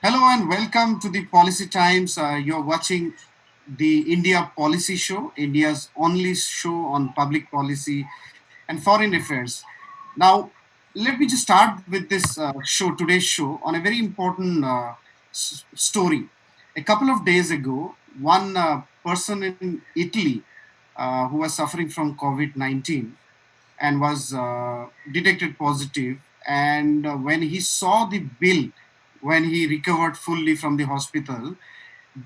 Hello and welcome to the Policy Times. You're watching the India Policy Show, India's only show on public policy and foreign affairs. Now, let me just start with this today's show, on a very important story. A couple of days ago, one person in Italy who was suffering from COVID-19 and was detected positive. And when he saw the bill, when he recovered fully from the hospital,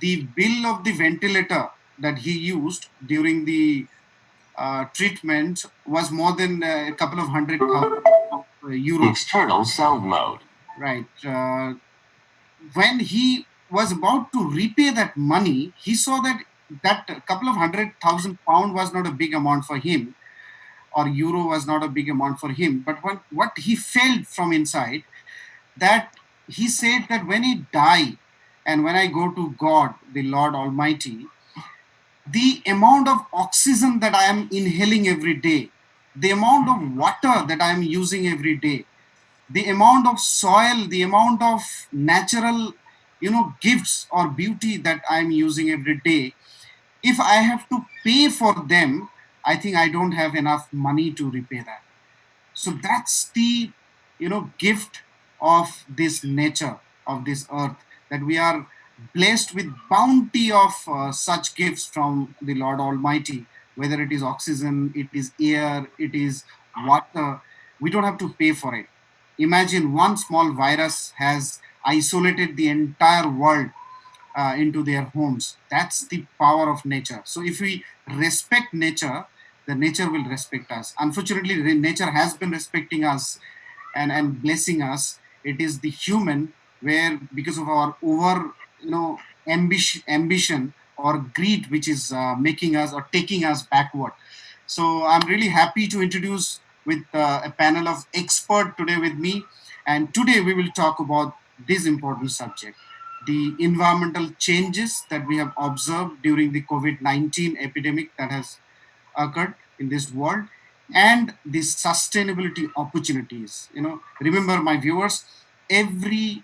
the bill of the ventilator that he used during the treatment was more than a couple of hundred thousand euros. External sound mode. Right. When he was about to repay that money, he saw that that couple of 100,000 pound was not a big amount for him, or euro was not a big amount for him. But what he felt from inside, that he said that when he die and when I go to God, the Lord Almighty, the amount of oxygen that I am inhaling every day, the amount of water that I am using every day, the amount of soil, the amount of natural, gifts or beauty that I am using every day, if I have to pay for them, I think I don't have enough money to repay that. So that's the gift of this nature, of this earth, that we are blessed with bounty of such gifts from the Lord Almighty. Whether it is oxygen, it is air, it is water, we don't have to pay for it. Imagine one small virus has isolated the entire world into their homes. That's the power of nature. So if we respect nature, the nature will respect us. Unfortunately, nature has been respecting us and blessing us. It is the human where, because of our over, ambition or greed, which is making us or taking us backward. So I'm really happy to introduce with a panel of expert today with me, and today we will talk about this important subject: the environmental changes that we have observed during the COVID-19 epidemic that has occurred in this world, and the sustainability opportunities. Remember, my viewers, every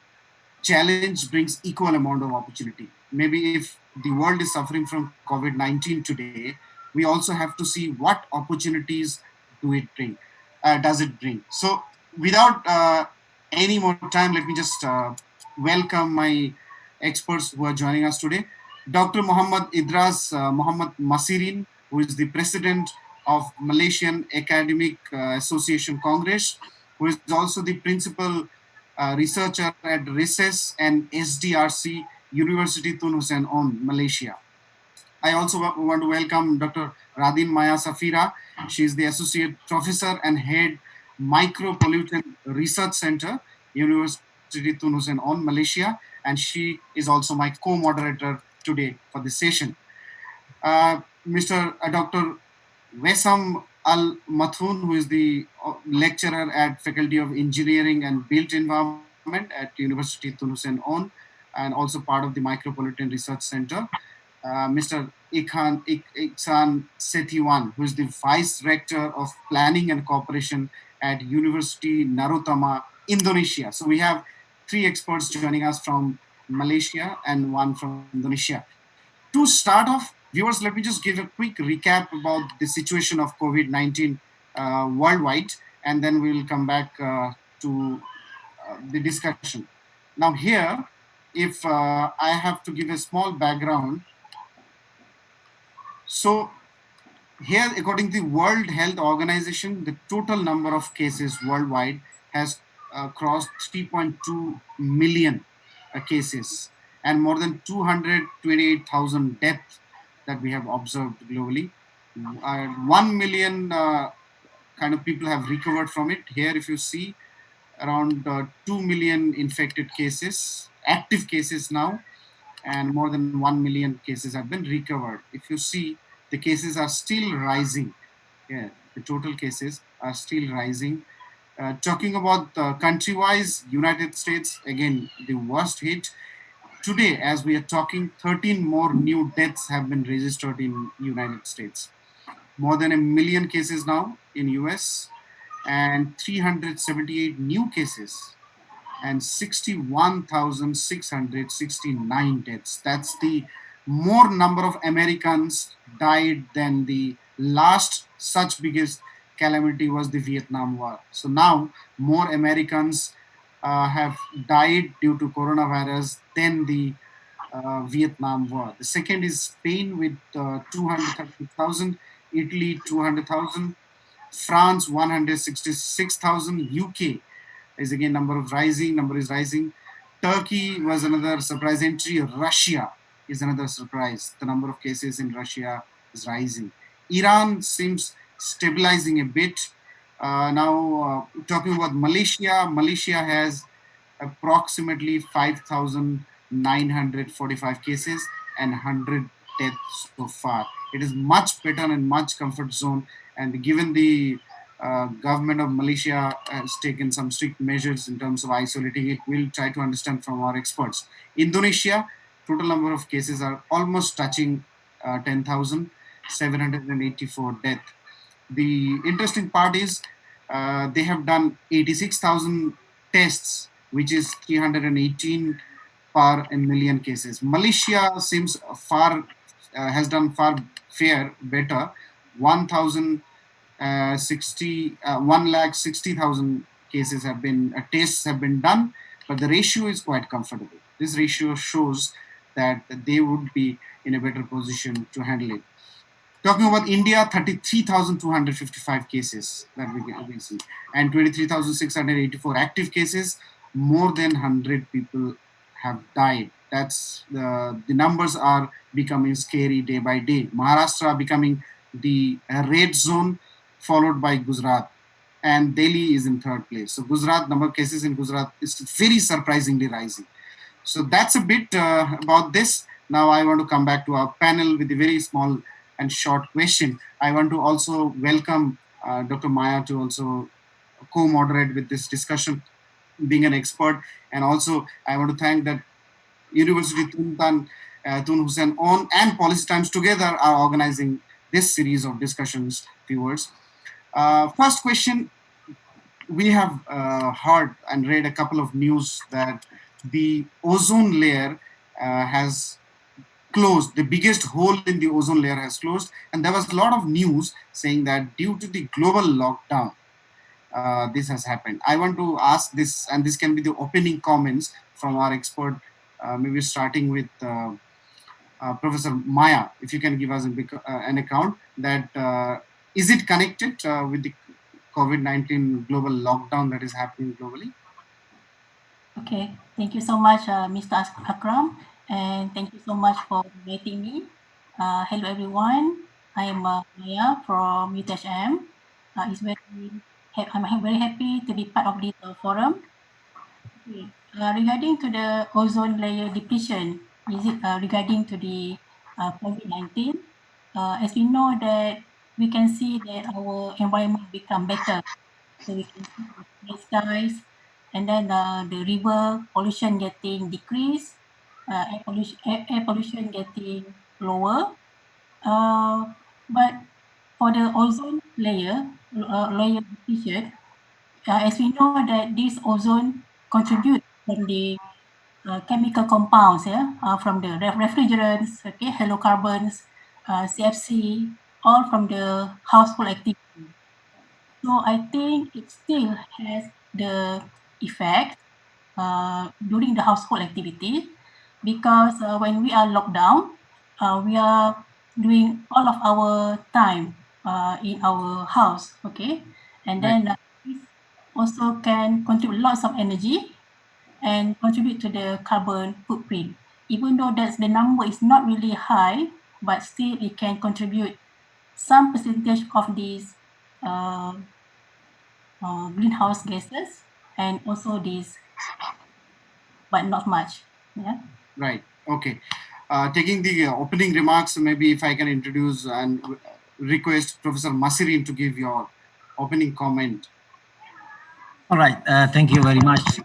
challenge brings equal amount of opportunity. Maybe if the world is suffering from COVID-19 today, we also have to see what opportunities does it bring. So without any more time, let me just welcome my experts who are joining us today. Dr. Mohamed Idrus, Mohamed Masirin, who is the president of Malaysian Academic Association Congress, who is also the principal researcher at RISES and SDRC, University Tun Hussein on Malaysia. I also want to welcome Dr. Radin Maya Saphira. She is the associate professor and head micropollutant research center, University Tun Hussein on Malaysia, and she is also my co-moderator today for this session. Mr. Dr. Wesam Al Madhoun, who is the lecturer at Faculty of Engineering and Built Environment at University Tun Hussein On, and also part of the Micropollutant Research Center. Mr. Ikhsan Setiawan, who is the Vice Rector of Planning and Cooperation at Universiti Narotama, Indonesia. So we have three experts joining us from Malaysia and one from Indonesia. To start off, viewers, let me just give a quick recap about the situation of COVID-19 worldwide, and then we will come back to the discussion. Now here, if I have to give a small background, so here, according to the World Health Organization, the total number of cases worldwide has crossed 3.2 million cases, and more than 228,000 deaths that we have observed globally. 1 million kind of people have recovered from it. Here, if you see, around 2 million infected cases, active cases now, and more than 1 million cases have been recovered. If you see, the cases are still rising. Yeah, the total cases are still rising. Talking about country-wise, United States, again, the worst hit. Today, as we are talking, 13 more new deaths have been registered in United States. More than 1 million cases now in US, and 378 new cases and 61,669 deaths. That's the more number of Americans died than the last such biggest calamity was the Vietnam War. So now more Americans have died due to coronavirus than the Vietnam War. The second is Spain with 230,000, Italy 200,000, France 166,000, UK is again number is rising. Turkey was another surprise entry. Russia is another surprise. The number of cases in Russia is rising. Iran seems stabilizing a bit. Now, talking about Malaysia, Malaysia has approximately 5,945 cases and 100 deaths so far. It is much better and much comfort zone. And given the government of Malaysia has taken some strict measures in terms of isolating it, we'll try to understand from our experts. Indonesia, total number of cases are almost touching 10,000, 784 deaths. The interesting part is they have done 86,000 tests, which is 318 per a million cases. Malaysia seems has done far better, 1,60,000 cases have been tests have been done, but the ratio is quite comfortable. This ratio shows that they would be in a better position to handle it. Talking about India, 33,255 cases that we see, and 23,684 active cases. More than 100 people have died. That's the numbers are becoming scary day by day. Maharashtra becoming the red zone, followed by Gujarat, and Delhi is in third place. So Gujarat, number of cases in Gujarat is very surprisingly rising. So that's a bit about this. Now I want to come back to our panel with a very small and short question. I want to also welcome Dr. Maya to also co-moderate with this discussion, being an expert. And also I want to thank that University Tun Hussein on and Policy Times together are organizing this series of discussions, viewers. First question, we have heard and read a couple of news that the ozone layer has closed. The biggest hole in the ozone layer has closed, and there was a lot of news saying that due to the global lockdown, this has happened. I want to ask this, and this can be the opening comments from our expert, maybe starting with Professor Maya. If you can give us an account that is it connected with the COVID-19 global lockdown that is happening globally? Okay, thank you so much, Mr. Akram, and thank you so much for inviting me. Hello, everyone. I am Maya from UTHM. I'm very happy to be part of this forum. Okay. Regarding to the ozone layer depletion, is it regarding to the COVID-19? As we know that we can see that our environment become better. So we can see the clear skies, and then the river pollution getting decreased, air pollution getting lower. But for the ozone layer depletion, as we know that this ozone contribute from the chemical compounds, from the refrigerants, okay, halocarbons, CFC, all from the household activity. So I think it still has the effect during the household activity, because when we are locked down, we are doing all of our time in our house, okay, and Right. then this also can contribute lots of energy and contribute to the carbon footprint. Even though that's the number is not really high, but still it can contribute some percentage of these uh, greenhouse gases and also these, but not much. Yeah. Right. Okay. Taking the opening remarks, maybe if I can introduce and request Professor Masirin to give your opening comment. All right. Thank you very much,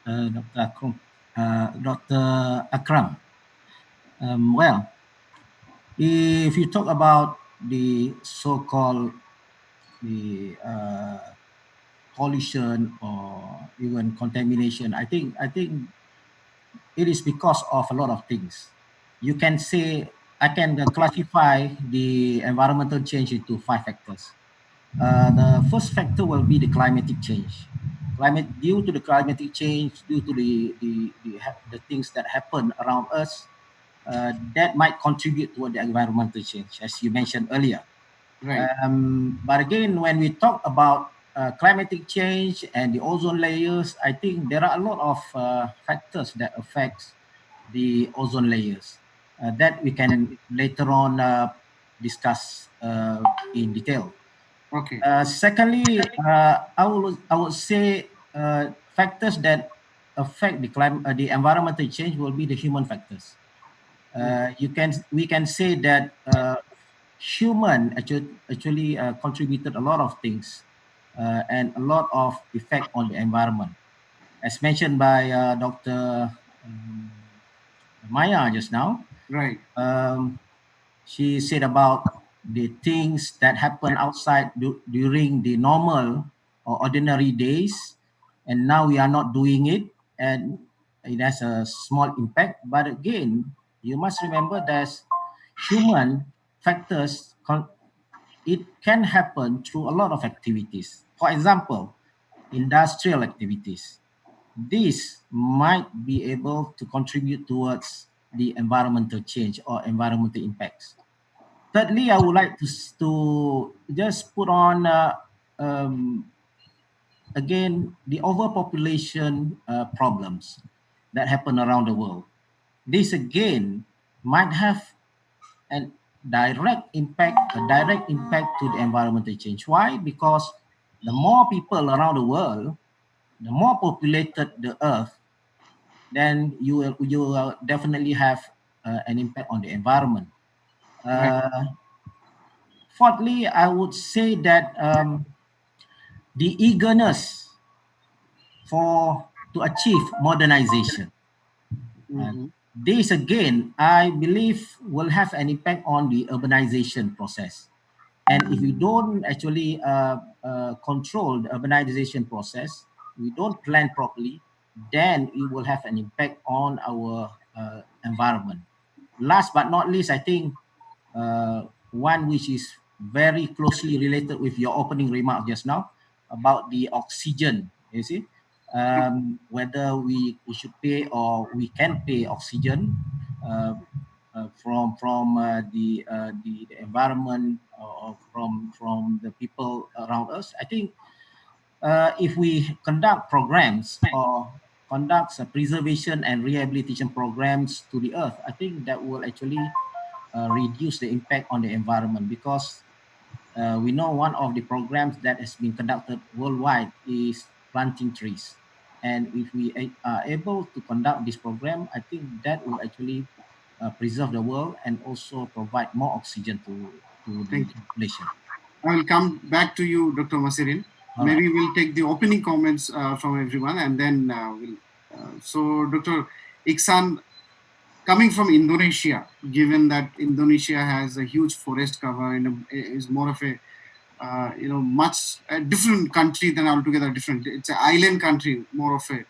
Dr. Akram. Dr. Akram. Well, if you talk about the so-called the pollution or even contamination, I think it is because of a lot of things. You can say I can classify the environmental change into 5 factors. The first factor will be the climatic change. Due to the climatic change, due to the things that happen around us, that might contribute to the environmental change, as you mentioned earlier. Right. But again, when we talk about climatic change and the ozone layers, I think there are a lot of factors that affects the ozone layers that we can later on discuss in detail. Okay. Secondly, I would say factors that affect the environmental change will be the human factors. We can say that human actually contributed a lot of things and a lot of effect on the environment, as mentioned by Dr. Maya just now. Right. She said about the things that happen outside during the normal or ordinary days, and now we are not doing it, and it has a small impact. But again, you must remember there's human factors. It can happen through a lot of activities. For example, industrial activities. This might be able to contribute towards the environmental change or environmental impacts. Thirdly, I would like to just put on again the overpopulation problems that happen around the world. This again might have a direct impact to the environmental change. Why? Because the more people around the world, the more populated the earth, then you will definitely have an impact on the environment. Right. Fourthly, I would say that the eagerness to achieve modernization. Uh, Mm-hmm. this again, I believe, will have an impact on the urbanization process. And if we don't actually control the urbanization process, we don't plan properly, then it will have an impact on our environment. Last but not least, I think one which is very closely related with your opening remark just now about the oxygen. You see, whether we should pay or we can pay oxygen from the environment or from the people around us. I think if we conduct programs or conduct preservation and rehabilitation programs to the earth, I think that will actually reduce the impact on the environment, because we know one of the programs that has been conducted worldwide is planting trees. And if we are able to conduct this program, I think that will actually preserve the world and also provide more oxygen to the Thank you. population. I will come back to you, Dr. Masirin. All right. Maybe we'll take the opening comments from everyone, and then we'll. So, Dr. Ikhsan, coming from Indonesia, given that Indonesia has a huge forest cover and is more of a much a different country than altogether different. It's an island country, more of a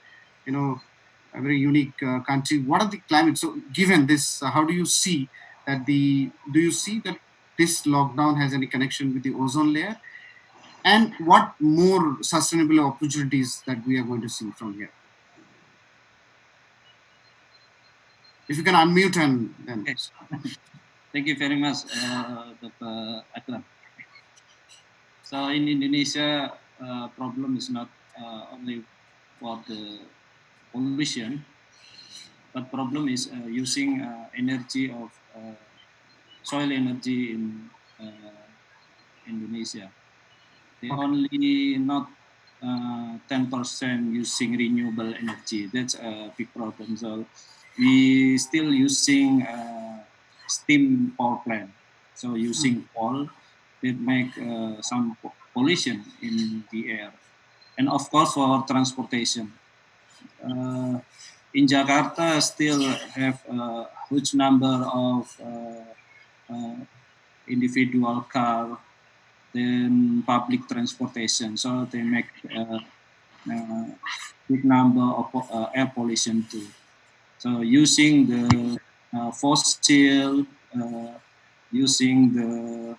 a very unique country. What are the climate? So, given this, how do you see that this lockdown has any connection with the ozone layer? And what more sustainable opportunities that we are going to see from here? If you can unmute and then. Okay. Thank you very much, Dr. Akram. So in Indonesia, problem is not only for the pollution, but problem is using energy of soil energy in Indonesia. They only not 10% using renewable energy. That's a big problem. So we still using steam power plant. So using coal, that make some pollution in the air. And of course for transportation. In Jakarta still have a huge number of individual car then public transportation. So they make big number of air pollution too. So using the fossil, using the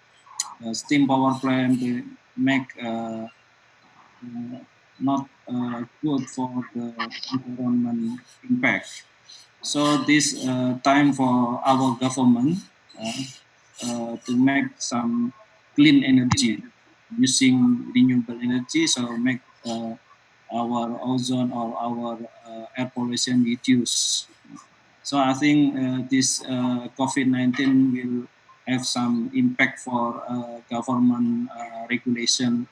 steam power plant, they make not good for the environment impact. So this time for our government to make some clean energy using renewable energy. So make our ozone or our air pollution reduce. So I think this COVID-19 will have some impact for government regulation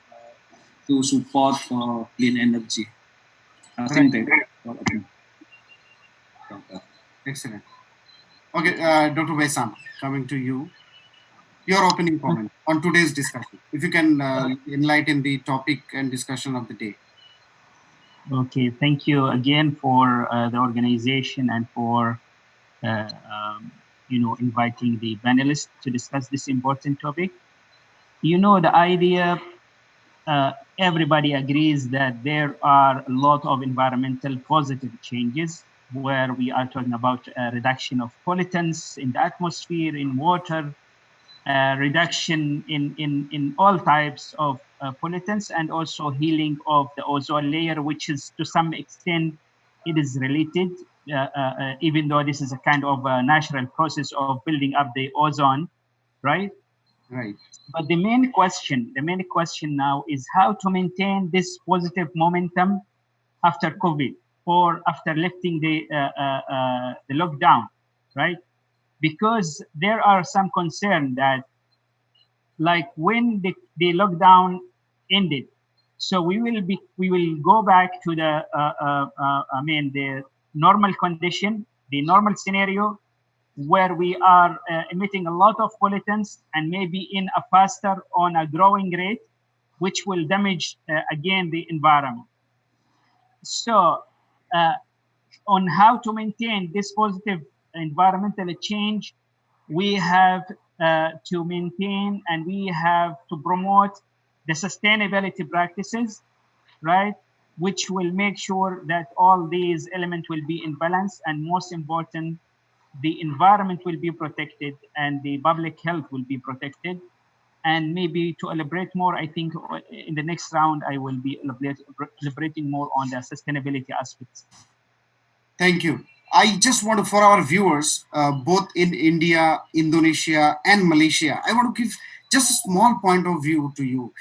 to support for clean energy. I think that. Excellent. Okay, Dr. Wesam, coming to you. Your opening comment on today's discussion. If you can enlighten the topic and discussion of the day. Okay, thank you again for the organization and for inviting the panelists to discuss this important topic. The idea, everybody agrees that there are a lot of environmental positive changes where we are talking about reduction of pollutants in the atmosphere, in water, reduction in all types of pollutants, and also healing of the ozone layer, which is to some extent, it is related, even though this is a kind of a natural process of building up the ozone, right? Right. But the main question now is how to maintain this positive momentum after COVID or after lifting the lockdown, right? Because there are some concern that, like, when the lockdown ended, so we will go back to the the normal condition, the normal scenario, where we are emitting a lot of pollutants and maybe in a faster on a growing rate, which will damage again the environment. So on how to maintain this positive environmental change, we have to maintain and we have to promote the sustainability practices, right? Which will make sure that all these elements will be in balance, and most important, the environment will be protected and the public health will be protected. And maybe to elaborate more, I think in the next round, I will be elaborating more on the sustainability aspects. Thank you. I just want to, for our viewers, both in India, Indonesia, and Malaysia, I want to give just a small point of view to you.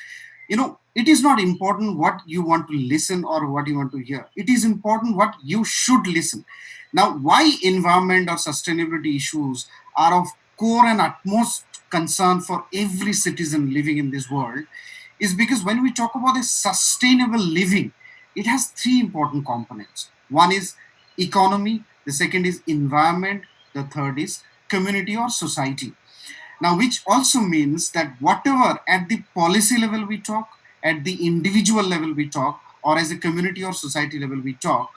It is not important what you want to listen or what you want to hear. It is important what you should listen. Now, why environment or sustainability issues are of core and utmost concern for every citizen living in this world is because when we talk about a sustainable living, it has three important components. One is economy, the second is environment, the third is community or society. Now, which also means that whatever at the policy level we talk, at the individual level we talk, or as a community or society level we talk,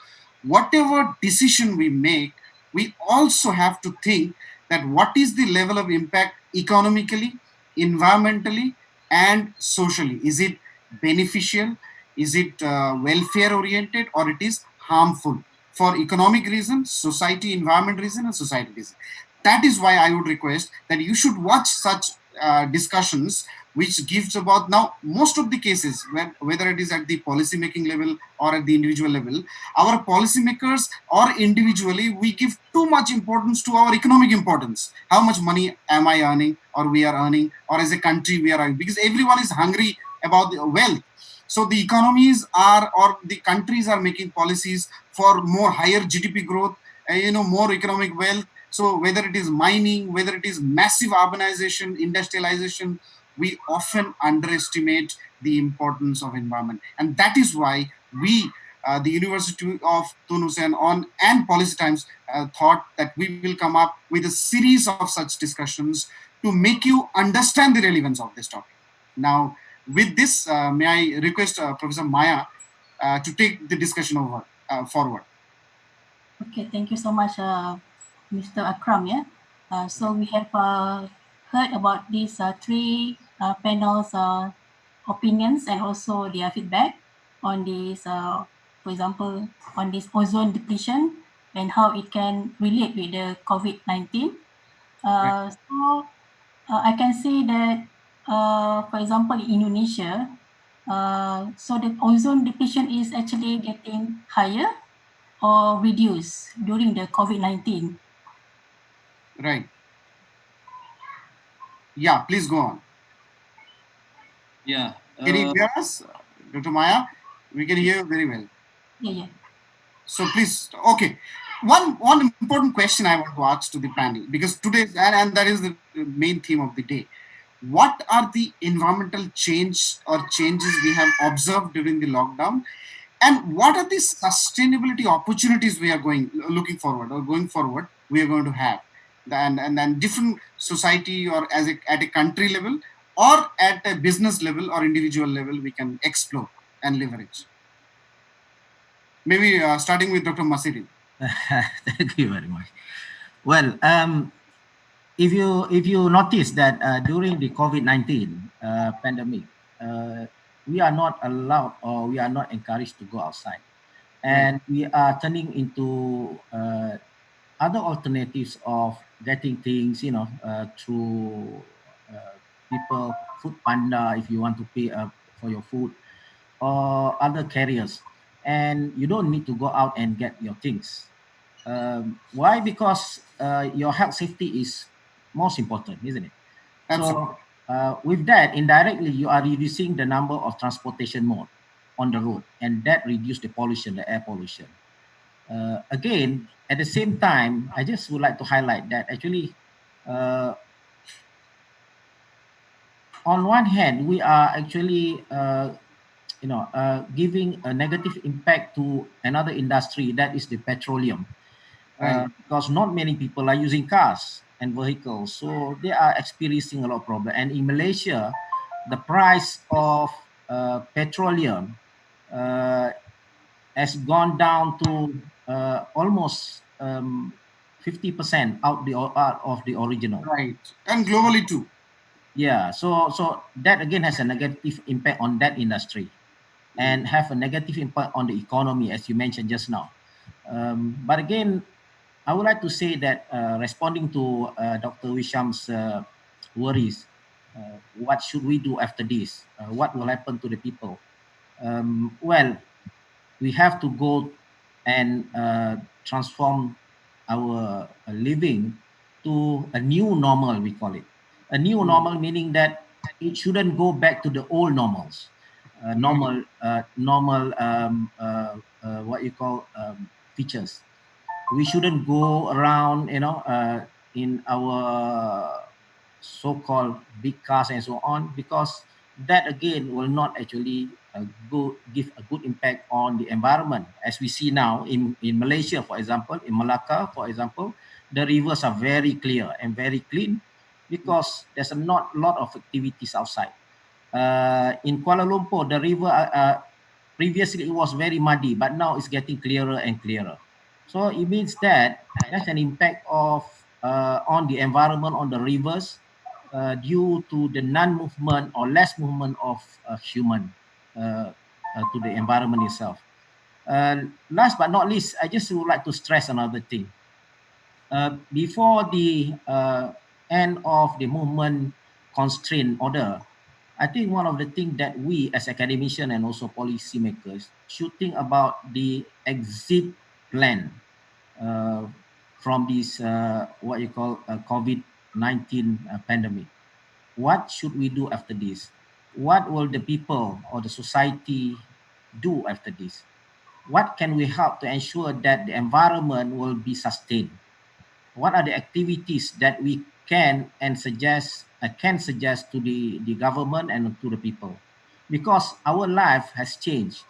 whatever decision we make, we also have to think that what is the level of impact economically, environmentally, and socially. Is it beneficial? Is it welfare oriented, or it is harmful for economic reasons, society, environment reason, and society reason? That is why I would request that you should watch such discussions which gives about, now most of the cases, whether it is at the policy making level or at the individual level, our policymakers or individually, we give too much importance to our economic importance. How much money am I earning, or we are earning, or as a country we are earning, because everyone is hungry about the wealth. So the economies are, or the countries are making policies for more higher GDP growth, more economic wealth. So whether it is mining, whether it is massive urbanization, industrialization, we often underestimate the importance of environment. And that is why we, the University of Tun Hussein and Policy Times thought that we will come up with a series of such discussions to make you understand the relevance of this topic. Now, with this, may I request Professor Maya to take the discussion forward. Okay, thank you so much, Mr. Akram. Yeah. So we have heard about these three panel's opinions and also their feedback on this, for example, on this ozone depletion and how it can relate with the COVID-19. I can say that, for example, in Indonesia, so the ozone depletion is actually getting higher or reduced during the COVID-19. Right. Yeah, please go on. Yeah. Can you hear us, Dr. Maya? We can hear you very well. Yeah. So please, okay. One important question I want to ask to the panel, because today, and that is the main theme of the day. What are the environmental changes we have observed during the lockdown, and what are the sustainability opportunities we are looking forward or going forward we are going to have, and different society or at a country level or at a business level or individual level we can explore and leverage. Maybe starting with Dr. Masirin. Thank you very much. Well, if you notice that during the COVID-19 pandemic, we are not allowed or we are not encouraged to go outside, and we are turning into other alternatives of getting things, through people, food panda, if you want to pay for your food, or other carriers, and you don't need to go out and get your things. Why? Because your health safety is most important, isn't it? Absolutely. So with that, indirectly, you are reducing the number of transportation mode on the road, and that reduce the pollution, the air pollution. Again, at the same time, I just would like to highlight that actually, uh, on one hand, we are actually, giving a negative impact to another industry, that is the petroleum, Right. because not many people are using cars and vehicles, so they are experiencing a lot of problem. And in Malaysia, the price of petroleum uh, has gone down to almost 50% out of the original. Right. And globally too. Yeah, so that again has a negative impact on that industry, and have a negative impact on the economy, as you mentioned just now. But again, I would like to say that responding to Dr. Wisham's worries, what should we do after this? What will happen to the people? Well, we have to go and transform our living to a new normal, we call it. A new normal meaning that it shouldn't go back to the old normals. Right. Normal, what you call, features. We shouldn't go around, in our so-called big cars and so on, because that again will not actually give a good impact on the environment. As we see now in Malaysia, for example, in Malacca, for example, the rivers are very clear and very clean because there's a not lot of activities outside. In Kuala Lumpur, the river, previously it was very muddy, but now it's getting clearer and clearer. So it means that there's an impact of on the environment, on the rivers, due to the non-movement or less movement of human to the environment itself. Last but not least, I just would like to stress another thing. Before the end of the movement constraint order, I think one of the things that we as academicians and also policymakers should think about the exit plan uh, from this what you call COVID-19 pandemic. What should we do after this? What will the people or the society do after this? What can we help to ensure that the environment will be sustained? What are the activities that we can suggest to the government and to the people? Because our life has changed.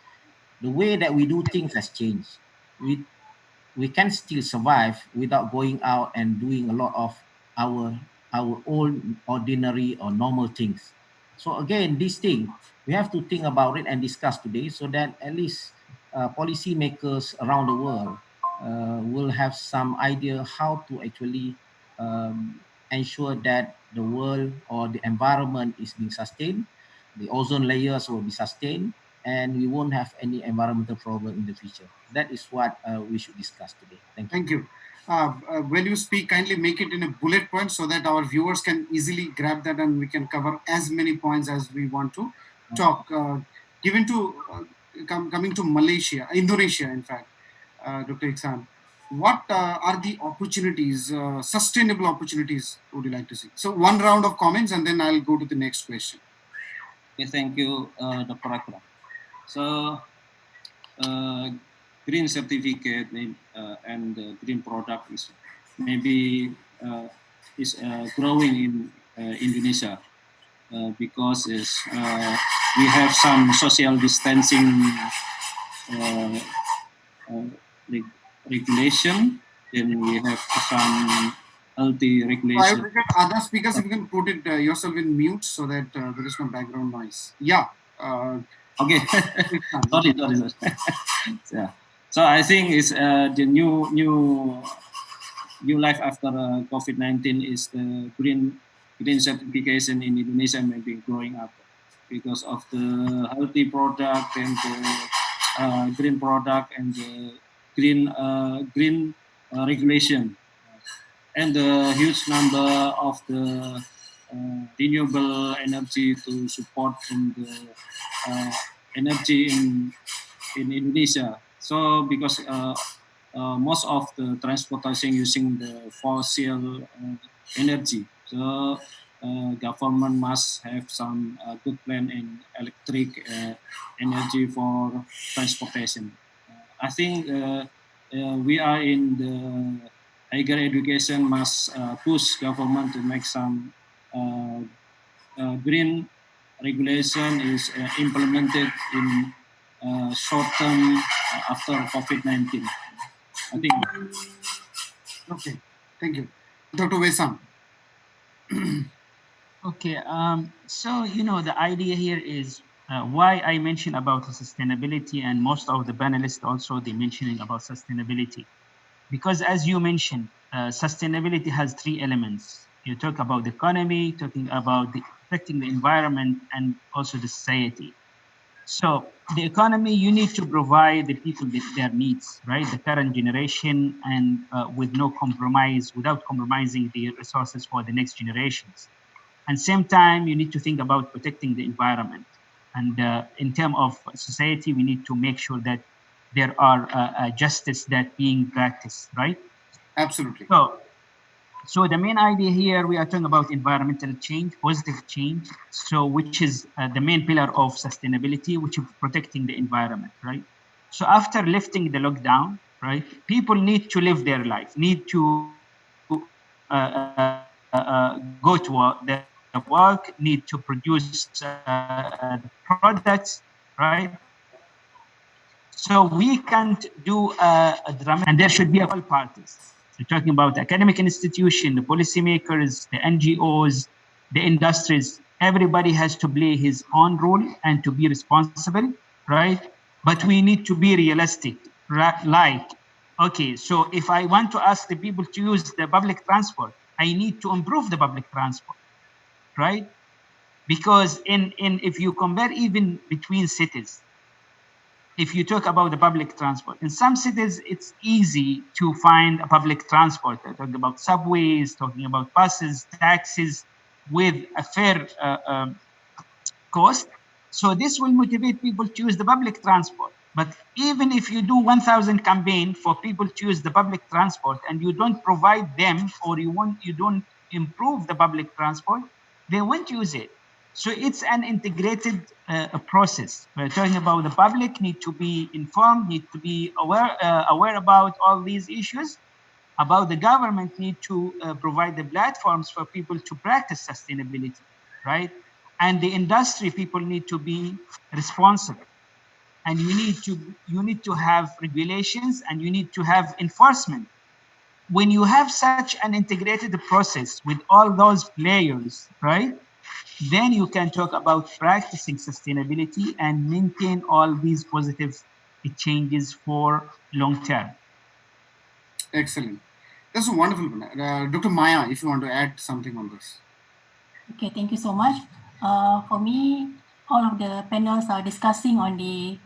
The way that we do things has changed. We can still survive without going out and doing a lot of our our own ordinary or normal things. So again, this thing we have to think about it and discuss today, so that at least policymakers around the world will have some idea how to actually um, ensure that the world or the environment is being sustained, the ozone layers will be sustained, and we won't have any environmental problem in the future. That is what we should discuss today. Thank you. Thank you. When you speak, kindly make it in a bullet point so that our viewers can easily grab that and we can cover as many points as we want to talk. Coming to Malaysia, Indonesia, in fact, Dr. Ikhsan, what are the opportunities, sustainable opportunities, would you like to see? So one round of comments and then I'll go to the next question. Okay, thank you, Dr. Rector. So, green certificate and green product is maybe growing in Indonesia because we have some social distancing regulation, then we have some healthy regulation. I will get other speakers, if you can put it yourself in mute so that there is no background noise. Yeah. Okay. sorry. Yeah. So I think it's the new life after COVID-19 is the green certification in Indonesia maybe growing up because of the healthy product and the green product and the green regulation and the huge number of the renewable energy to support in the energy in Indonesia. So because most of the transportation using the fossil energy, so government must have some good plan in electric energy for transportation. I think we are in the higher education must push government to make some green regulation is implemented in short term after COVID-19. I think. Okay, thank you. Dr. Wesam. Okay, so the idea here is why I mentioned about sustainability, and most of the panelists also they mentioning about sustainability, because as you mentioned, sustainability has three elements. You talk about the economy, talking about affecting the environment, and also the society. So the economy, you need to provide the people their needs, right? The current generation, and with no compromise, without compromising the resources for the next generations. And same time, you need to think about protecting the environment. And in terms of society, we need to make sure that there are justice that being practiced, right? Absolutely. So the main idea here, we are talking about environmental change, positive change. So which is the main pillar of sustainability, which is protecting the environment, right? So after lifting the lockdown, right, people need to live their life, need to go to the work, need to produce products, right? So we can't do a drama, and there should be all parties. We're talking about the academic institution, the policymakers, the NGOs, the industries. Everybody has to play his own role and to be responsible, right? But we need to be realistic, right? Like, okay, so if I want to ask the people to use the public transport, I need to improve the public transport, right? Because if you compare even between cities, if you talk about the public transport, in some cities, it's easy to find a public transport. I'm talking about subways, talking about buses, taxis, with a fair cost. So this will motivate people to use the public transport. But even if you do 1,000 campaign for people to use the public transport and you don't provide them, or you don't improve the public transport, they won't use it. So it's an integrated process. We're talking about the public need to be informed, need to be aware about all these issues. About the government need to provide the platforms for people to practice sustainability, right? And the industry people need to be responsible. And you need to have regulations, and you need to have enforcement. When you have such an integrated process with all those players, right? Then you can talk about practicing sustainability and maintain all these positive changes for long term. Excellent. That's wonderful. Dr. Maya, if you want to add something on this. Okay, thank you so much. For me, all of the panels are discussing on the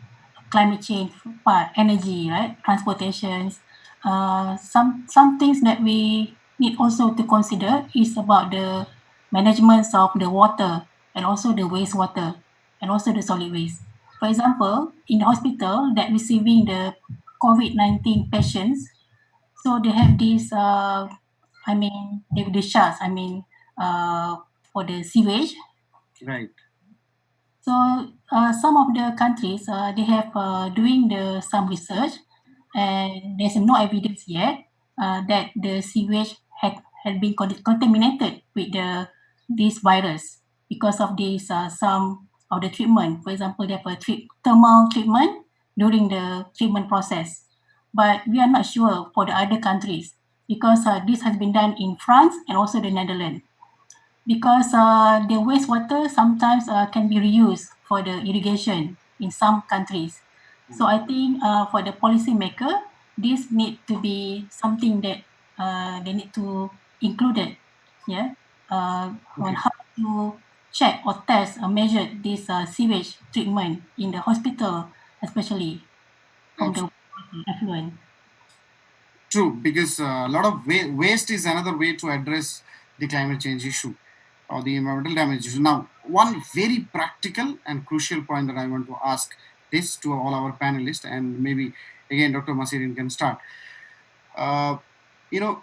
climate change part, energy, right? Transportations. Some things that we need also to consider is about the management of the water and also the wastewater and also the solid waste. For example, in the hospital that receiving the COVID-19 patients, so they have this, they discharge, uh, for the sewage. Right. So some of the countries, they have doing some research, and there's no evidence yet that the sewage had been contaminated with this virus because of this some of the treatment. For example, they have a thermal treatment during the treatment process, but we are not sure for the other countries because this has been done in France and also the Netherlands, because the wastewater sometimes can be reused for the irrigation in some countries. So I think for the policymaker, this need to be something that they need to include it, yeah, on Okay. how to check or test or measure this sewage treatment in the hospital, especially from the effluent. True, because a lot of waste is another way to address the climate change issue or the environmental damage issue. Now, one very practical and crucial point that I want to ask this to all our panelists, and maybe again Dr. Masirin can start. Uh,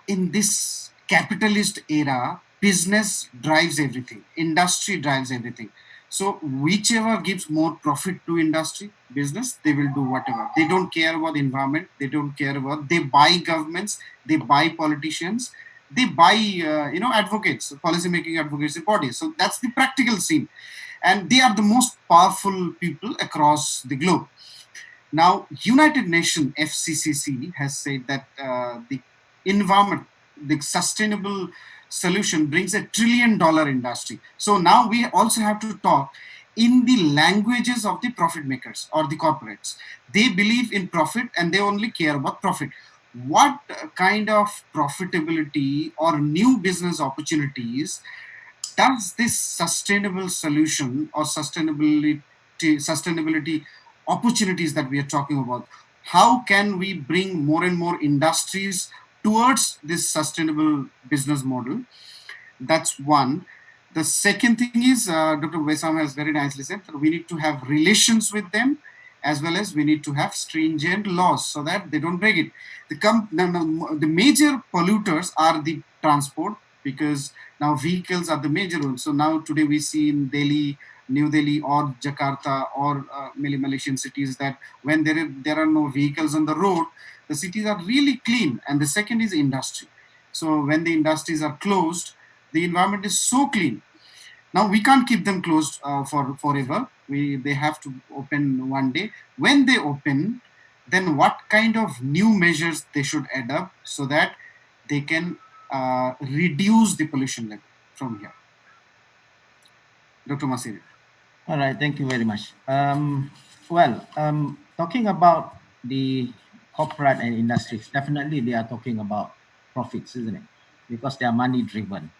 in this capitalist era, business drives everything, industry drives everything. So whichever gives more profit to industry, business, they will do whatever. They don't care about the environment. They don't care about. They buy governments. They buy politicians. They buy advocates, policy making advocacy bodies. So that's the practical scene, and they are the most powerful people across the globe. Now, United Nations FCCC has said that the environment, the sustainable solution brings $1 trillion industry. So now we also have to talk in the languages of the profit makers or the corporates. They believe in profit and they only care about profit. What kind of profitability or new business opportunities does this sustainable solution or sustainability opportunities that we are talking about, how can we bring more and more industries towards this sustainable business model? That's one. The second thing is, Dr. Wesam has very nicely said that we need to have relations with them, as well as we need to have stringent laws so that they don't break it. The major polluters are the transport, because now vehicles are the major one. So now today we see in Delhi, New Delhi, or Jakarta, or many Malaysian cities, that when there are no vehicles on the road, the cities are really clean. And the second is industry. So when the industries are closed, the environment is so clean. Now we can't keep them closed for forever. They have to open one day. When they open, then what kind of new measures they should add up so that they can reduce the pollution level from here? Dr. Masiri. All right, thank you very much. Talking about the corporate and industries, definitely they are talking about profits, isn't it? Because they are money driven.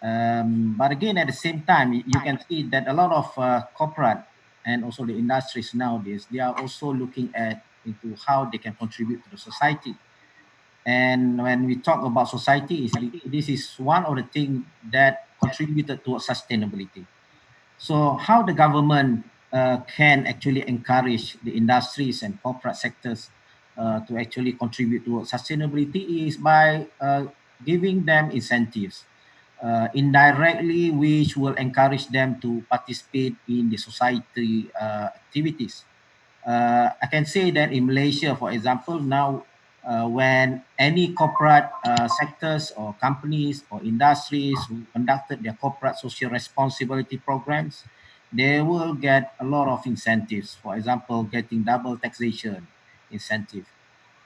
But again, at the same time, you can see that a lot of corporate and also the industries nowadays, they are also looking at into how they can contribute to the society. And when we talk about society, this is one of the things that contributed towards sustainability. So how the government can actually encourage the industries and corporate sectors to actually contribute to sustainability is by giving them incentives indirectly, which will encourage them to participate in the society activities. I can say that in Malaysia, for example, now when any corporate sectors or companies or industries who conducted their corporate social responsibility programs, they will get a lot of incentives. For example, getting double taxation incentive.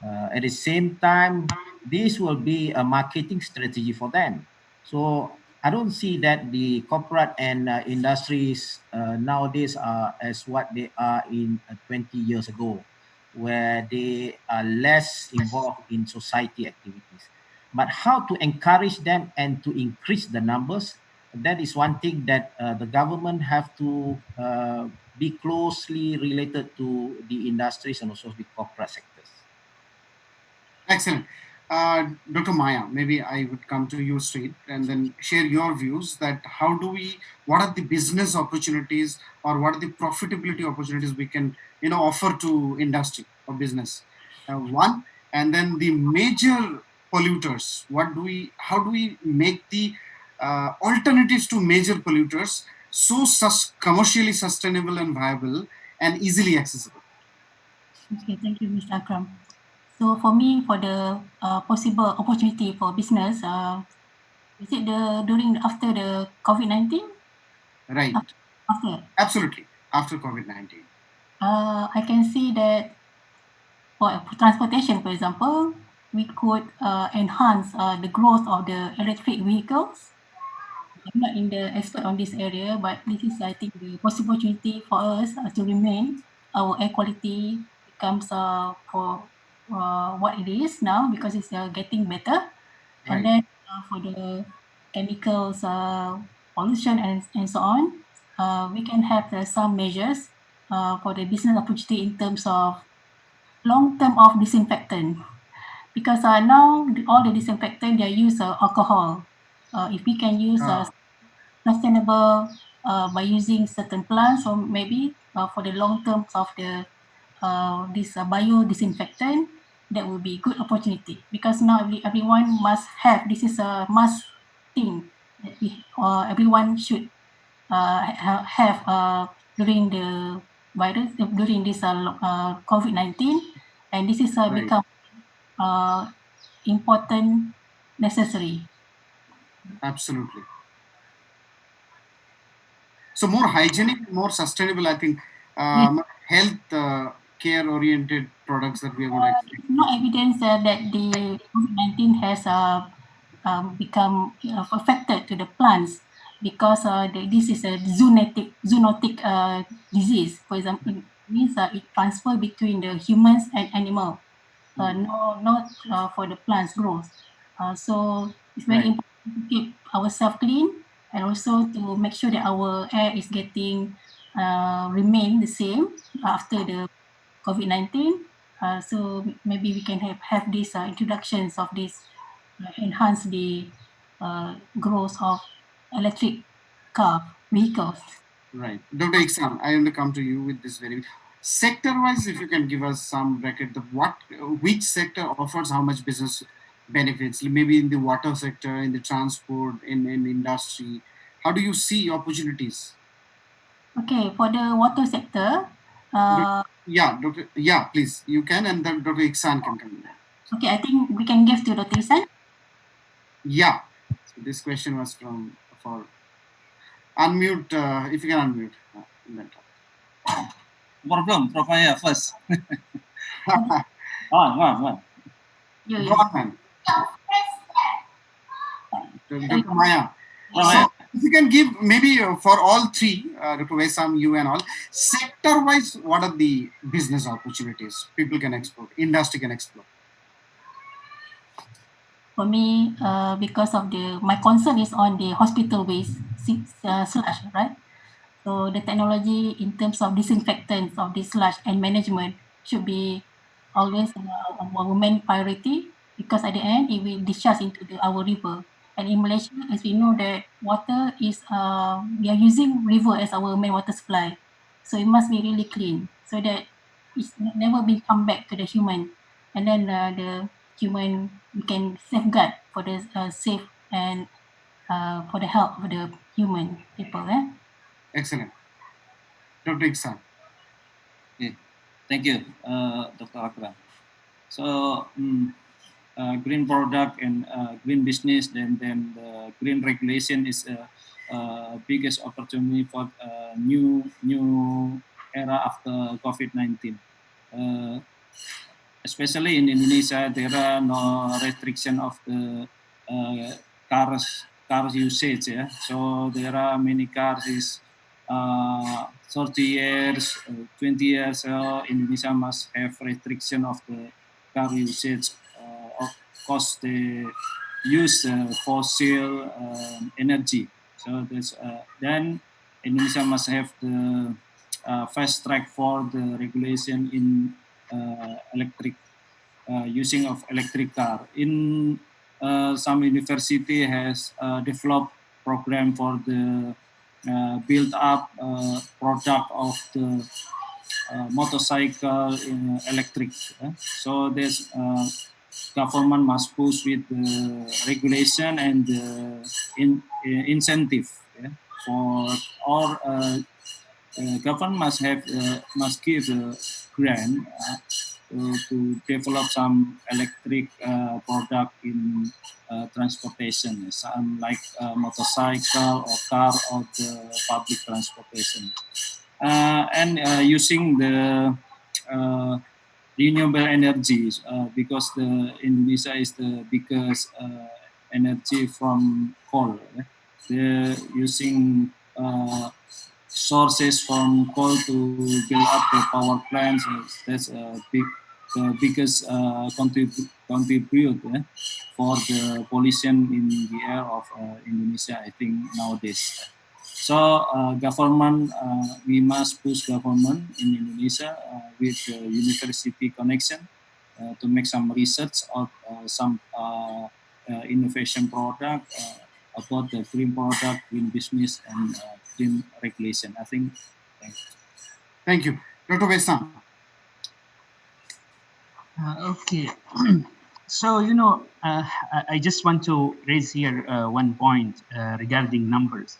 At the same time, this will be a marketing strategy for them. So I don't see that the corporate and industries nowadays are as what they are in 20 years ago, where they are less involved in society activities. But how to encourage them and to increase the numbers, that is one thing that the government have to be closely related to the industries and also the corporate sectors. Excellent. Dr. Maya, maybe I would come to you straight and then share your views that what are the business opportunities or what are the profitability opportunities we can, offer to industry or business. One, and then the major polluters. How do we make the alternatives to major polluters so commercially sustainable and viable and easily accessible? Okay, thank you, Mr. Akram. So for me, for the possible opportunity for business, is it after the COVID-19? Right. After. Absolutely. After COVID-19. I can see that for transportation, for example, we could enhance the growth of the electric vehicles. I'm not in the expert on this area, but this is, I think, the possible opportunity for us to remain our air quality becomes for what it is now because it's getting better. And Right. then for the chemicals pollution and so on, we can have some measures for the business opportunity in terms of long term of disinfectant because now all the disinfectant they use alcohol. If we can use sustainable by using certain plants or maybe for the long term of the this bio disinfectant, that will be good opportunity because now everyone must have this is a must thing that everyone should have during the virus during this COVID-19, and this is Right. become important, necessary. Absolutely. So more hygienic, more sustainable, I think, Yes. health care oriented products that we are going to expect. No evidence that the COVID-19 has become affected to the plants because this is a zoonotic disease. For example, it means it transfer between the humans and animal. No, not for the plants growth. So it's very Right. important to keep ourselves clean and also to make sure that our air is getting remain the same after the COVID-19. So maybe we can have these introductions of this enhance the growth of electric car vehicles. Right. Dr. Ikhsan, I want to come to you with this very sector wise, if you can give us some bracket, which sector offers how much business benefits, maybe in the water sector, in the transport, in industry. How do you see opportunities? Okay, for the water sector, Yeah, please, you can, and then Dr. Ikhsan can come in. okay, I think we can give to Dr. Ikhsan. Yeah. So this question was for unmute. If you can unmute. Problem, Prof. Maya first. Go on. You, Go on, man. Dr. Maya. So if you can give maybe for all three, Dr. Wesam, you and all, sector-wise, what are the business opportunities people can explore, industry can explore? For me, because of my concern is on the hospital waste sludge, right? So the technology in terms of disinfectants of this sludge and management should be always our main priority because at the end it will discharge into our river. And in Malaysia, as we know that water is we are using river as our main water supply, so it must be really clean so that it's never be come back to the human, and then the human we can safeguard for the safe and for the health of the human people. Excellent. Dr. Ikhsan. Okay. Thank you, Dr. Akram. So, green product and green business, then the green regulation is biggest opportunity for new era after COVID-19. Especially in Indonesia, there are no restriction of the cars usage. Yeah, so there are many cars is 30 years, 20 years. So Indonesia must have restriction of the car usage course they use fossil energy. So that's then Indonesia must have the fast track for the regulation in electric using of electric car. In some university has developed program for the build up product of the motorcycle in electric. So there's government must push with the regulation and the incentive, yeah, for or government must have must give a grant to develop some electric product in transportation, some like motorcycle or car or the public transportation, and using the renewable energies because the Indonesia is the biggest energy from coal. They're using sources from coal to build up the power plants. That's a the biggest contribute for the pollution in the air of Indonesia, I think, nowadays. So government, we must push government in Indonesia with university connection to make some research or some innovation product about the green product, green business, and green regulation. I think. Thank you. Dr. Wesam. Okay. So, I just want to raise here one point regarding numbers,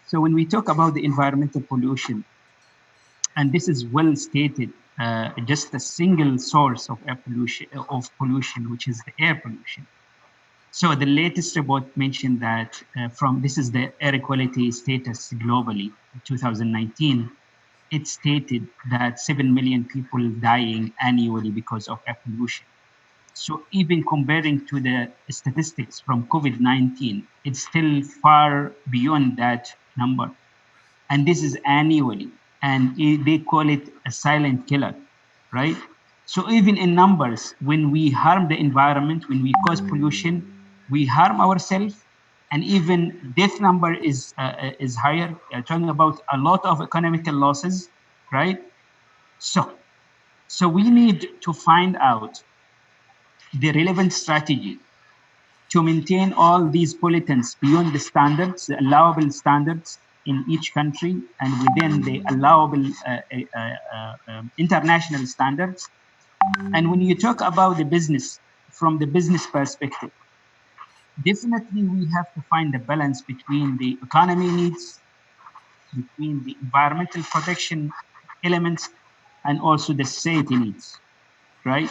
So when we talk about the environmental pollution, and this is well stated, just a single source of air pollution, which is the air pollution. So the latest report mentioned that this is the air quality status globally, 2019, it stated that 7 million people dying annually because of air pollution. So even comparing to the statistics from COVID-19, it's still far beyond that number. And this is annually, and they call it a silent killer, right? So even in numbers, when we harm the environment, when we cause pollution, we harm ourselves, and even death number is higher. Talking about a lot of economical losses, right? So we need to find out the relevant strategy to maintain all these pollutants beyond the standards, the allowable standards in each country and within the allowable international standards. And when you talk about the business, from the business perspective, definitely we have to find a balance between the economy needs, between the environmental protection elements, and also the society needs, right?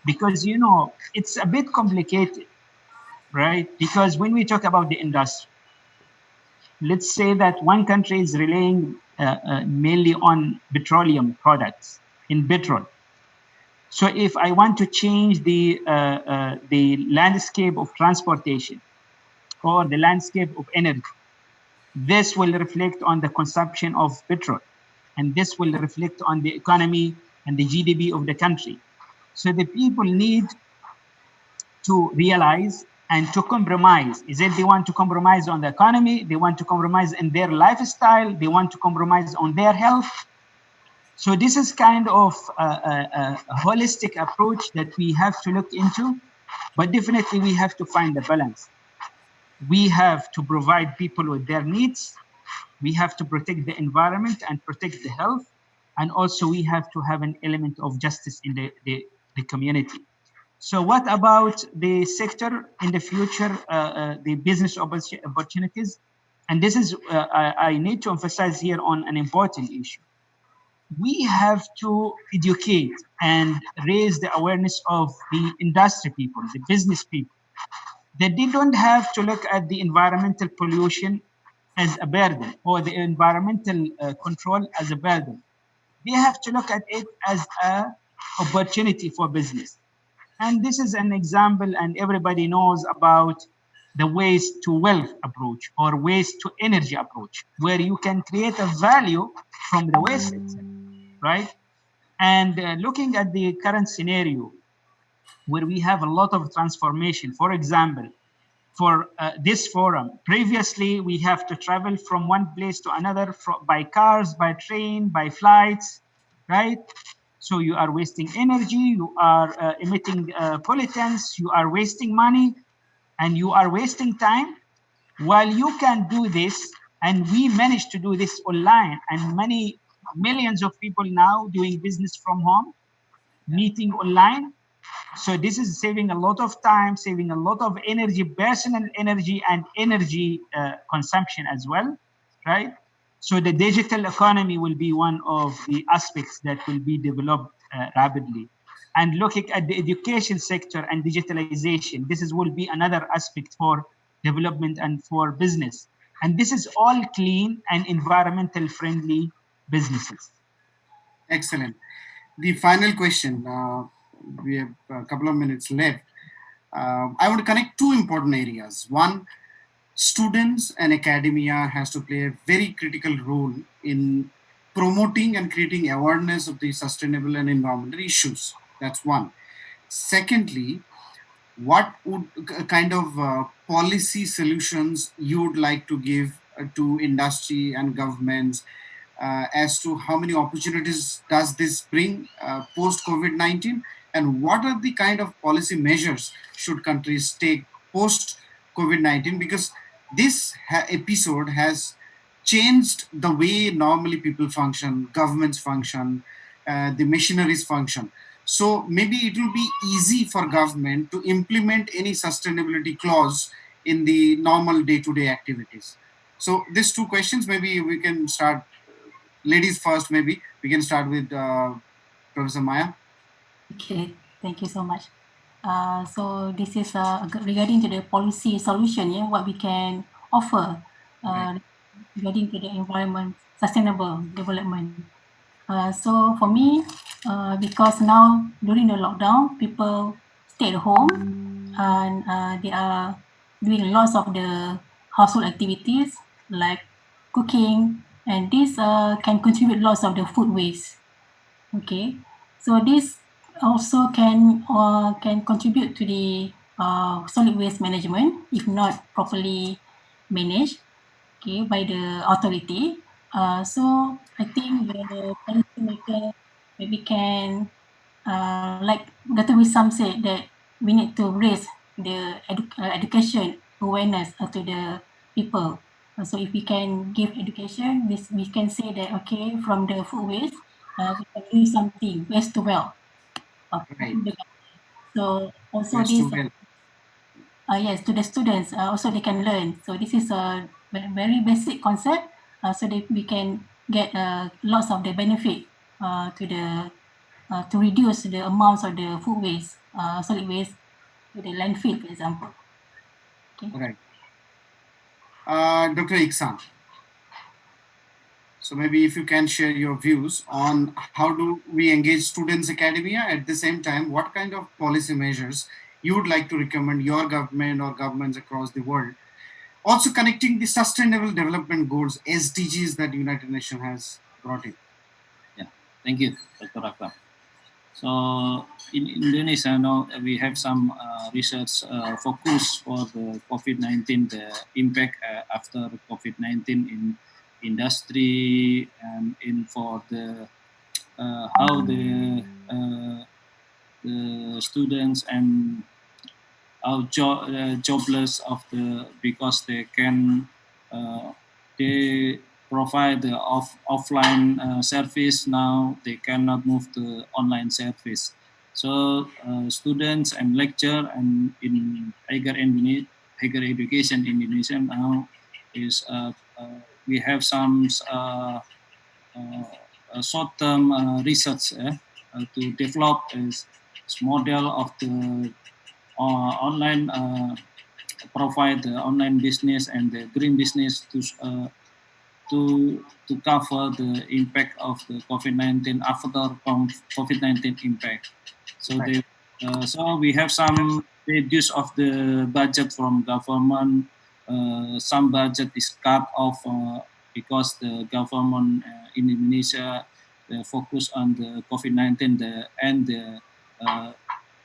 Because, it's a bit complicated, right? Because when we talk about the industry, let's say that one country is relying mainly on petroleum products in petrol. So if I want to change the landscape of transportation or the landscape of energy, this will reflect on the consumption of petrol, and this will reflect on the economy and the GDP of the country. So the people need to realize and to compromise. Is it they want to compromise on the economy? They want to compromise in their lifestyle? They want to compromise on their health? So this is kind of a holistic approach that we have to look into, but definitely we have to find a balance. We have to provide people with their needs. We have to protect the environment and protect the health. And also we have to have an element of justice in the community. So what about the sector in the future, the business opportunities? And this is, I need to emphasize here on an important issue. We have to educate and raise the awareness of the industry people, the business people, that they don't have to look at the environmental pollution as a burden or the environmental control as a burden. They have to look at it as an opportunity for business. And this is an example, and everybody knows about the waste to wealth approach or waste to energy approach, where you can create a value from the waste itself, right? And looking at the current scenario, where we have a lot of transformation. For example, for this forum, previously we have to travel from one place to another by cars, by train, by flights, right? So you are wasting energy, you are emitting pollutants, you are wasting money, and you are wasting time. While you can do this, and we managed to do this online, and many millions of people now doing business from home, meeting online. So this is saving a lot of time, saving a lot of energy, personal energy, and energy consumption as well, right? So the digital economy will be one of the aspects that will be developed rapidly. And looking at the education sector and digitalization, this will be another aspect for development and for business. And this is all clean and environmental friendly businesses. Excellent. The final question, we have a couple of minutes left. I want to connect two important areas. One, students and academia has to play a very critical role in promoting and creating awareness of the sustainable and environmental issues. That's one. Secondly, what would kind of policy solutions you would like to give to industry and governments as to how many opportunities does this bring post COVID-19, and what are the kind of policy measures should countries take post COVID-19, because this episode has changed the way normally people function, governments function, the machineries function. So maybe it will be easy for government to implement any sustainability clause in the normal day-to-day activities. So these two questions, maybe we can start. Ladies first, maybe we can start with Professor Maya. Okay, thank you so much. So this is regarding to the policy solution, yeah, what we can offer regarding to the environment, sustainable development. So for me, because now during the lockdown, people stay at home and they are doing lots of the household activities like cooking, and this can contribute lots of the food waste. Okay, so this also can contribute to the solid waste management if not properly managed, okay, by the authority. So I think the policymaker maybe can, like Dr. Wissam said, that we need to raise the education awareness to the people. So if we can give education, we can say that, okay, from the food waste, we can do something, waste to wealth. Right. So also Yes, this, to well. yes, to the students, also they can learn. So this is a very basic concept, so that we can get lots of the benefit to the to reduce the amounts of the food waste, solid waste to the landfill, for example. Okay. Right. Dr. Ikhsan. So maybe if you can share your views on how do we engage students academia, at the same time, what kind of policy measures you would like to recommend your government or governments across the world. Also connecting the sustainable development goals, SDGs, that United Nations has brought in. Yeah, thank you, Dr. Akram. So in Indonesia now we have some research focus for the COVID-19, the impact after COVID-19 in industry and in for the how the students and how jobless of the because they can they provide the offline service. Now they cannot move to online service, so students and lecture and in higher education in Indonesia now is we have some short-term research to develop is model of the online provide the online business and the green business to cover the impact of the COVID-19 after COVID-19 impact. So Right. so we have some reduce of the budget from government. Some budget is cut off because the government in Indonesia focus on the COVID-19 and the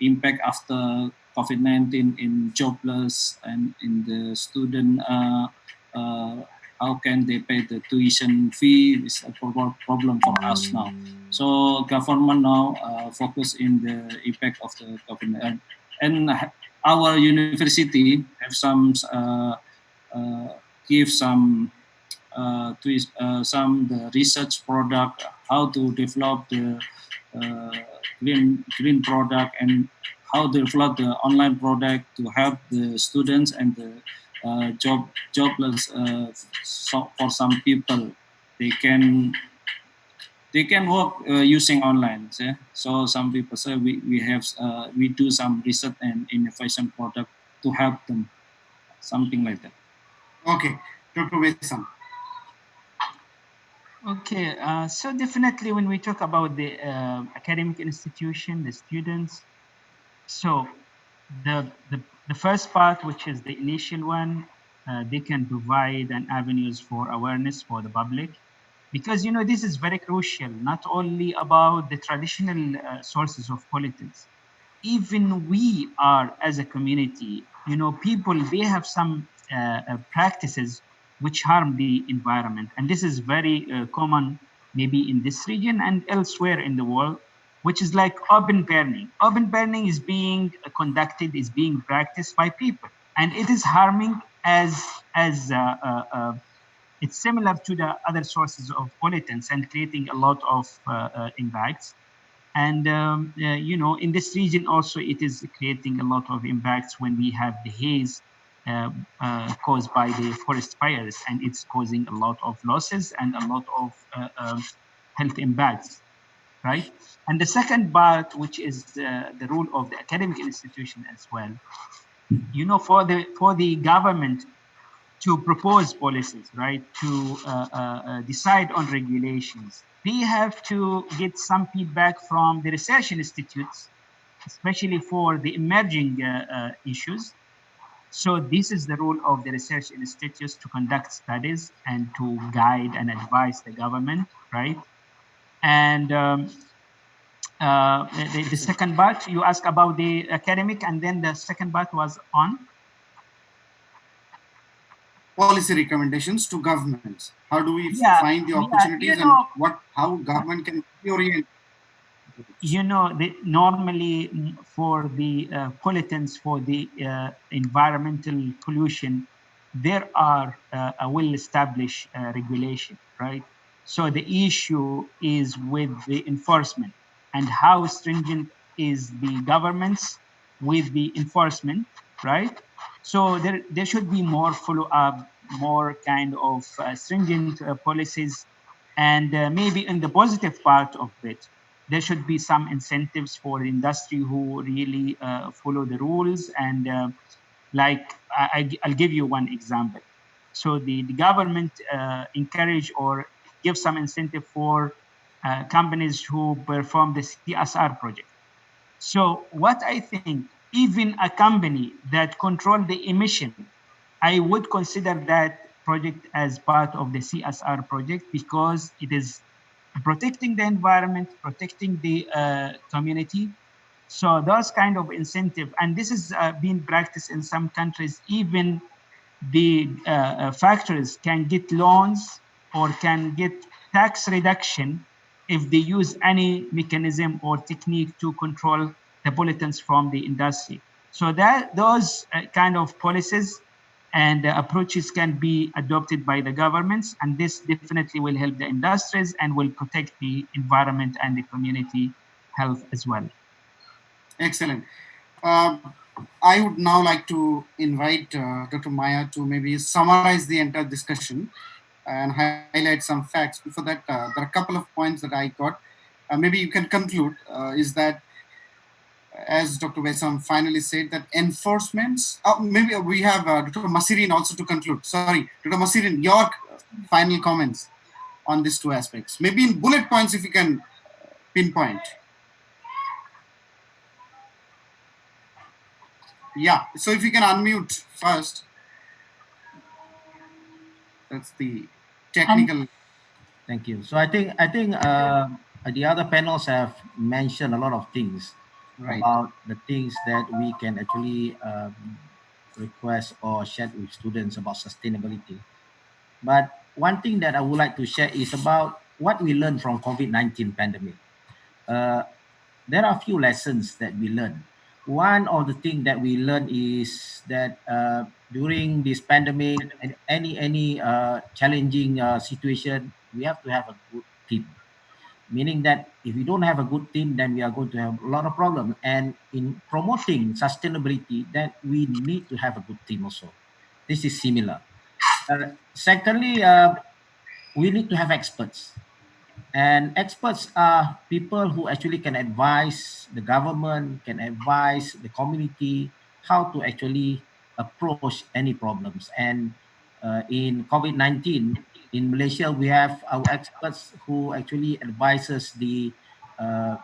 impact after COVID-19 in jobless and in the student. How can they pay the tuition fee is a problem for us now. So government now focus in the impact of the COVID-19. And our university have some give some some the research product, how to develop the green product, and how to develop the online product to help the students and the jobless. For some people, they can work using online. Yeah? So some people say we do some research and innovation product to help them, something like that. Okay, Dr. Wesam. Okay, so definitely when we talk about the academic institution, the students, so the first part, which is the initial one, they can provide an avenues for awareness for the public, because this is very crucial, not only about the traditional sources of politics. Even we are as a community, people, they have some practices which harm the environment, and this is very common maybe in this region and elsewhere in the world, which is like open burning. Open burning is being conducted, is being practiced by people, and it is harming as it's similar to the other sources of pollutants and creating a lot of impacts. And in this region also, it is creating a lot of impacts when we have the haze caused by the forest fires, and it's causing a lot of losses and a lot of health impacts, right? And the second part, which is the role of the academic institution as well, for the government to propose policies, right? To decide on regulations. They have to get some feedback from the research institutes, especially for the emerging issues. So this is the role of the research institutes, to conduct studies and to guide and advise the government, right? And the second part, you asked about the academic, and then the second part was on policy recommendations to governments. How do we find the opportunities and how government can reorient? Normally for the pollutants, for the environmental pollution, there are a well-established regulation, right? So the issue is with the enforcement and how stringent is the governments with the enforcement, right? So there should be more follow-up, more kind of stringent policies, and maybe in the positive part of it, there should be some incentives for the industry who really follow the rules. And like I'll give you one example. So the government encourage or give some incentive for companies who perform the CSR project. So what I think, even a company that control the emission, I would consider that project as part of the CSR project, because it is protecting the environment, protecting the community. So those kind of incentive, and this is being practiced in some countries. Even the factories can get loans or can get tax reduction if they use any mechanism or technique to control the pollutants from the industry. So that those kind of policies and approaches can be adopted by the governments, and this definitely will help the industries and will protect the environment and the community health as well. Excellent. I would now like to invite Dr. Maya to maybe summarize the entire discussion and highlight some facts. Before that, there are a couple of points that I got. Maybe you can conclude, is that, as Dr. Wesam finally said, that enforcements, maybe we have Dr. Masirin also to conclude. Sorry, Dr. Masirin, your final comments on these two aspects. Maybe in bullet points, if you can pinpoint. Yeah, so if you can unmute first. That's the technical. Thank you. So I think the other panels have mentioned a lot of things. Right. about the things that we can actually request or share with students about sustainability. But one thing that I would like to share is about what we learned from COVID-19 pandemic. Uh, there are a few lessons that we learned. One of the things that we learned is that during this pandemic and any challenging situation, we have to have a good team. Meaning that if we don't have a good team, then we are going to have a lot of problems. And in promoting sustainability, that we need to have a good team also. This is similar. Secondly, we need to have experts. And experts are people who actually can advise the government, can advise the community how to actually approach any problems. And in COVID-19, in Malaysia, we have our experts who actually advises the uh,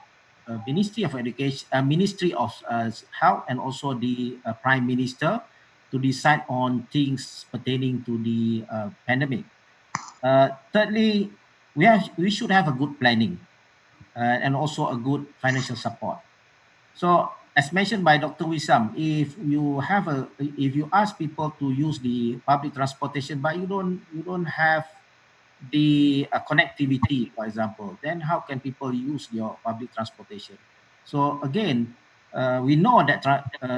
Ministry of Education, Ministry of Health, and also the Prime Minister to decide on things pertaining to the pandemic. Thirdly, we should have a good planning and also a good financial support. So, as mentioned by Dr. Wesam, if you ask people to use the public transportation, but you don't have the connectivity, for example, then how can people use your public transportation? So again, we know that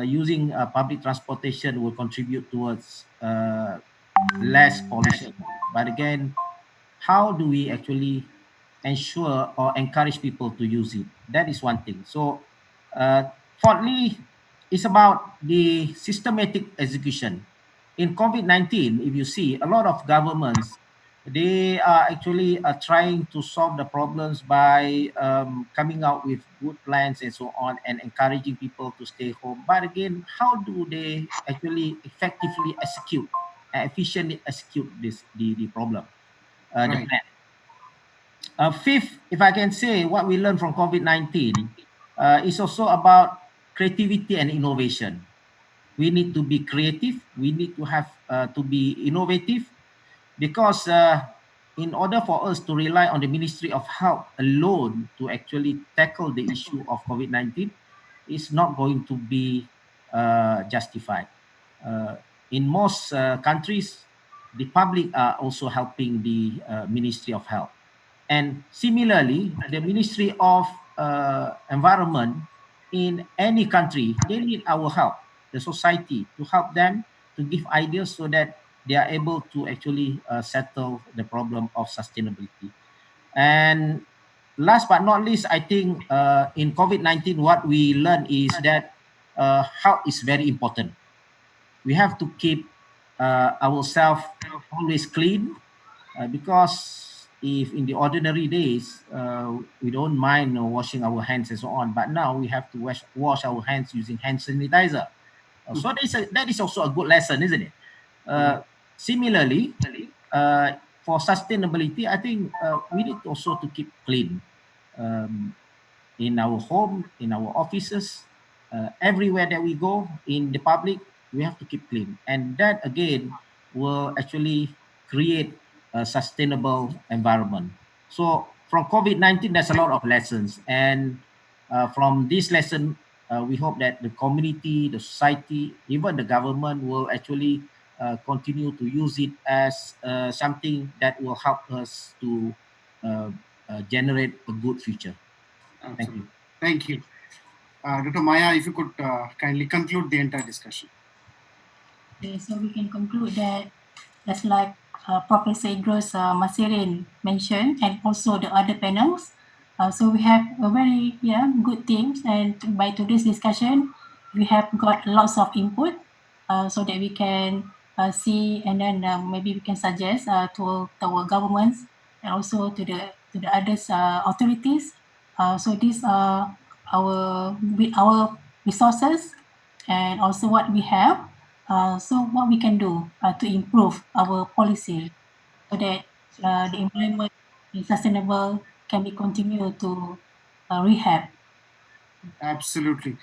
using public transportation will contribute towards less pollution. But again, how do we actually ensure or encourage people to use it? That is one thing. So, fourthly, it's about the systematic execution. In COVID-19, if you see, a lot of governments, they are actually trying to solve the problems by coming out with good plans and so on and encouraging people to stay home. But again, how do they actually effectively execute, efficiently execute the problem, the Right. plan? Fifth, if I can say, what we learned from COVID-19 is also about creativity and innovation. We need to be creative. We need to have to be innovative because in order for us to rely on the Ministry of Health alone to actually tackle the issue of COVID-19 is not going to be justified. Uh, in most countries, the public are also helping the Ministry of Health. And similarly, the Ministry of Environment in any country, they need our help, the society, to help them to give ideas so that they are able to actually settle the problem of sustainability. And last but not least, I think in COVID-19, what we learned is that health is very important. We have to keep ourselves always clean because if in the ordinary days we don't mind washing our hands and so on, but now we have to wash our hands using hand sanitizer. So that is also a good lesson, isn't it? Right. Similarly, for sustainability, I think we need also to keep clean. Um, in our home, in our offices, everywhere that we go in the public, we have to keep clean. And that again will actually create a sustainable environment. So from COVID-19, there's a lot of lessons. And from this lesson, we hope that the community, the society, even the government will actually continue to use it as something that will help us to uh, generate a good future. Thank you. Absolutely. Thank you. Dr. Maya, if you could kindly conclude the entire discussion. Okay, so we can conclude that just like Professor Idrus Masirin mentioned, and also the other panels. So we have a very good teams, and by today's discussion, we have got lots of input, so that we can see, and then maybe we can suggest to our governments and also to the others authorities. So these are our resources and also what we have. So what we can do to improve our policy so that the environment is sustainable can be continued to rehab. Absolutely.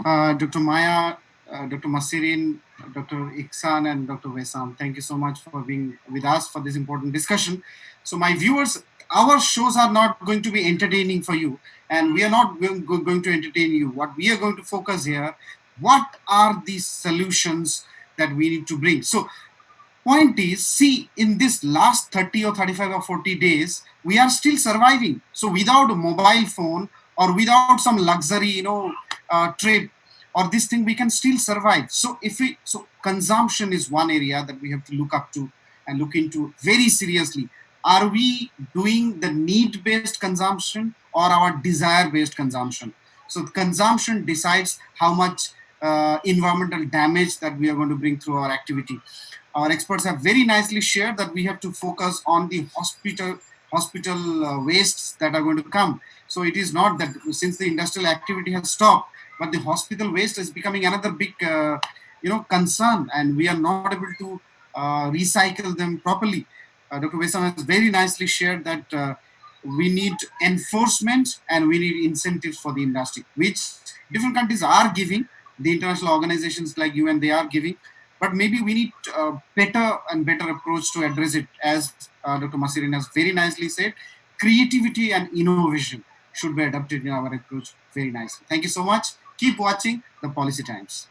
Dr. Maya, Dr. Masirin, Dr. Ikhsan, and Dr. Wesam, thank you so much for being with us for this important discussion. So, my viewers, our shows are not going to be entertaining for you, and we are not going to entertain you. What we are going to focus here, what are the solutions that we need to bring? So point is, see, in this last 30 or 35 or 40 days, we are still surviving. So without a mobile phone or without some luxury, trip or this thing, we can still survive. So so consumption is one area that we have to look up to and look into very seriously. Are we doing the need-based consumption or our desire-based consumption? So consumption decides how much environmental damage that we are going to bring through our activity. Our experts have very nicely shared that we have to focus on the hospital wastes that are going to come. So it is not that since the industrial activity has stopped, but the hospital waste is becoming another big concern, and we are not able to recycle them properly. Dr. Wesam has very nicely shared that we need enforcement and we need incentives for the industry, which different countries are giving. The international organizations like UN, they are giving, but maybe we need better and better approach to address it. As Dr. Masirin has very nicely said, creativity and innovation should be adopted in our approach very nicely. Thank you so much. Keep watching the Policy Times.